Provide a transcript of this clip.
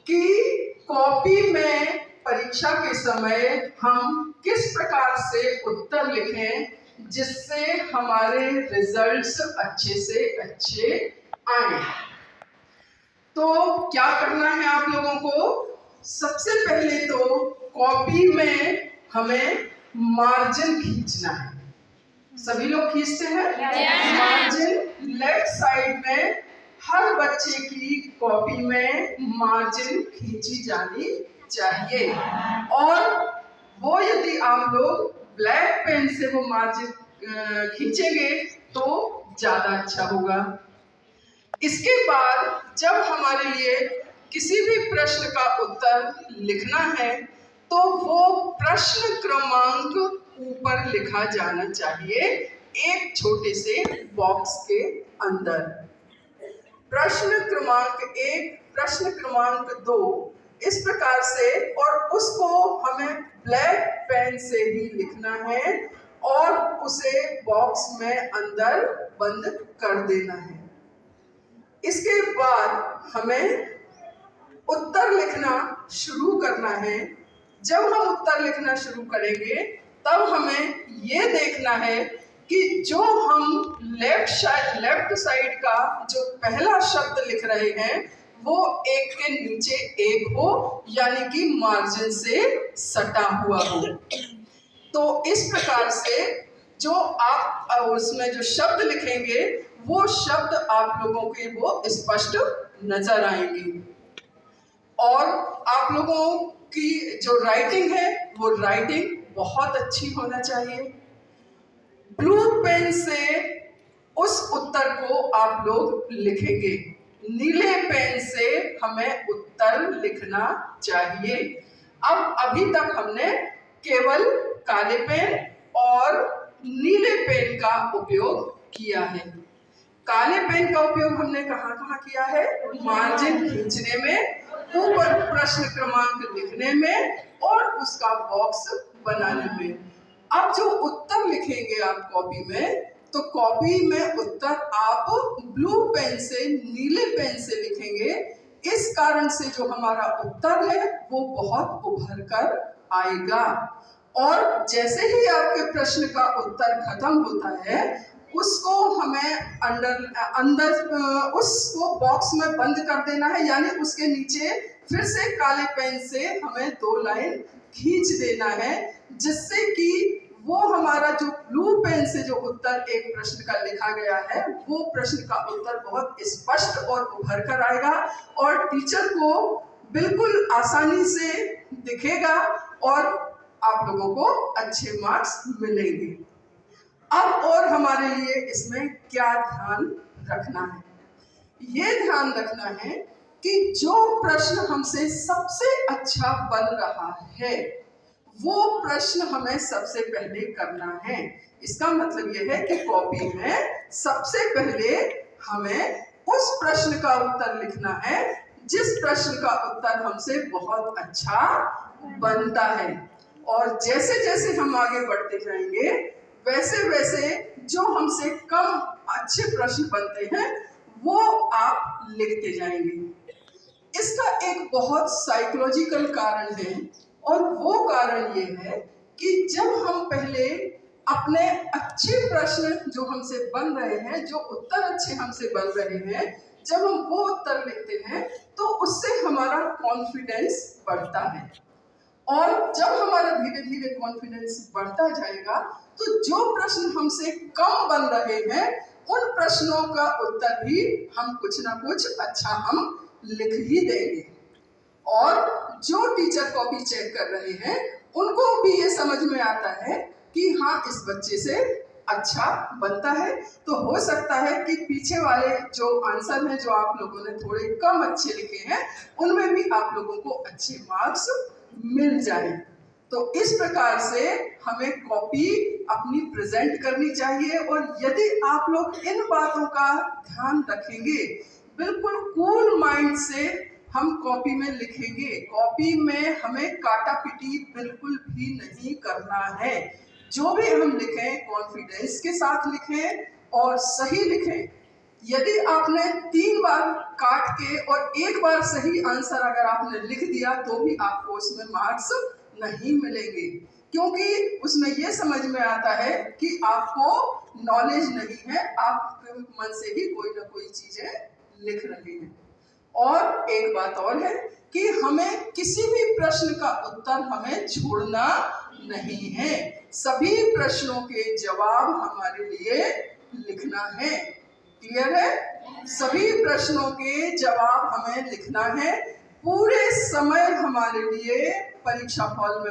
कि कॉपी में परीक्षा के समय हम किस प्रकार से उत्तर लिखें जिससे हमारे रिजल्ट्स अच्छे से अच्छे आए। तो क्या करना है आप लोगों को? सबसे पहले तो कॉपी में हमें मार्जिन खींचना है। सभी लोग खींचते हैं मार्जिन। लेफ्ट साइड में हर बच्चे की कॉपी में मार्जिन खींची जानी चाहिए, और वो यदि आप लोग ब्लैक पेन से वो मार्जिन खींचेंगे तो ज्यादा अच्छा होगा। इसके बाद जब हमारे लिए किसी भी प्रश्न का उत्तर लिखना है तो वो प्रश्न क्रमांक ऊपर लिखा जाना चाहिए एक छोटे से बॉक्स के अंदर। प्रश्न क्रमांक 1, प्रश्न क्रमांक 2 इस प्रकार से, और उसको हमें ब्लैक पेन से ही लिखना है और उसे बॉक्स में अंदर बंद कर देना है। इसके बाद हमें उत्तर लिखना शुरू करना है। जब हम उत्तर लिखना शुरू करेंगे तब हमें ये देखना है कि जो हम लेफ्ट साइड का जो पहला शब्द लिख रहे हैं वो एक के नीचे एक हो, यानी कि मार्जिन से सटा हुआ हो। तो इस प्रकार से जो आप उसमें जो शब्द लिखेंगे वो शब्द आप लोगों के वो स्पष्ट नजर आएंगे। और आप लोगों की जो राइटिंग है वो राइटिंग बहुत अच्छी होना चाहिए। ब्लू पेन से उस उत्तर को आप लोग लिखेंगे, नीले पेन से हमें उत्तर लिखना चाहिए। अब अभी तक हमने केवल काले पेन और नीले पेन का उपयोग किया है। काले पेन का उपयोग हमने कहाँ किया है? मार्जिन खींचने में, ऊपर प्रश्न क्रमांक लिखने में और उसका बॉक्स बनाने में। अब जो उत्तर लिखेंगे आप कॉपी में, तो कॉपी में उत्तर आप ब्लू पेन से नीले पेन से लिखेंगे। इस कारण से जो हमारा उत्तर है वो बहुत उभर कर आएगा। और जैसे ही आपके प्रश्न का उत्तर खत्म होता है उसको हमें अंदर उसको बॉक्स में बंद कर देना है, यानी उसके नीचे फिर से काले पेन से हमें 2 लाइन खींच देना है, जिससे कि वो हमारा जो ब्लू पेन से जो उत्तर एक प्रश्न का लिखा गया है वो प्रश्न का उत्तर बहुत स्पष्ट और उभर कर आएगा और टीचर को बिल्कुल आसानी से दिखेगा और आप लोगों को अच्छे मार्क्स मिलेंगे। अब और हमारे लिए इसमें क्या ध्यान रखना है? ये ध्यान रखना है कि जो प्रश्न हमसे सबसे अच्छा बन रहा है वो प्रश्न हमें सबसे पहले करना है। इसका मतलब यह है कि कॉपी में सबसे पहले हमें उस प्रश्न का उत्तर लिखना है जिस प्रश्न का उत्तर हमसे बहुत अच्छा बनता है। और जैसे जैसे हम आगे बढ़ते जाएंगे वैसे वैसे जो हमसे कम अच्छे प्रश्न बनते हैं वो आप लिखते जाएंगे। इसका एक बहुत साइकोलॉजिकल कारण है, और वो कारण ये है कि जब हम पहले अपने अच्छे प्रश्न जो हमसे बन रहे हैं, जो उत्तर अच्छे हमसे बन रहे हैं, जब हम वो उत्तर लिखते हैं तो उससे हमारा कॉन्फिडेंस बढ़ता है। और जब हमारा धीरे धीरे कॉन्फिडेंस बढ़ता जाएगा तो जो प्रश्न हमसे कम बन रहे हैं उन प्रश्नों का उत्तर भी हम कुछ ना कुछ अच्छा हम लिख ही देंगे। और जो टीचर कॉपी चेक कर रहे हैं उनको भी ये समझ में आता है कि हाँ इस बच्चे से अच्छा बनता है। तो हो सकता है कि पीछे वाले जो आंसर हैं जो आप लोगों ने थोड़े कम अच्छे लिखे हैं उनमें भी आप लोगों को अच्छे मार्क्स मिल जाए। तो इस प्रकार से हमें कॉपी अपनी प्रेजेंट करनी चाहिए। और यदि आप लोग इन बातों का ध्यान रखेंगे, बिल्कुल कूल माइंड से हम कॉपी में लिखेंगे। कॉपी में हमें काटा पिटी बिल्कुल भी नहीं करना है। जो भी हम लिखें कॉन्फिडेंस के साथ लिखें और सही लिखें। यदि आपने 3 बार काट के और 1 बार सही आंसर अगर आपने लिख दिया तो भी आपको उसमें मार्क्स नहीं मिलेंगे, क्योंकि उसमें ये समझ में आता है कि आपको नॉलेज नहीं है, आप मन से ही कोई ना कोई चीजें लिख रहे हैं। और एक बात और है कि हमें किसी भी प्रश्न का उत्तर हमें छोड़ना नहीं है, सभी प्रश्नों के जवाब हमारे लिए लिखना है। क्लियर है? सभी प्रश्नों के जवाब हमें लिखना है। पूरे समय हमारे लिए परीक्षा हॉल में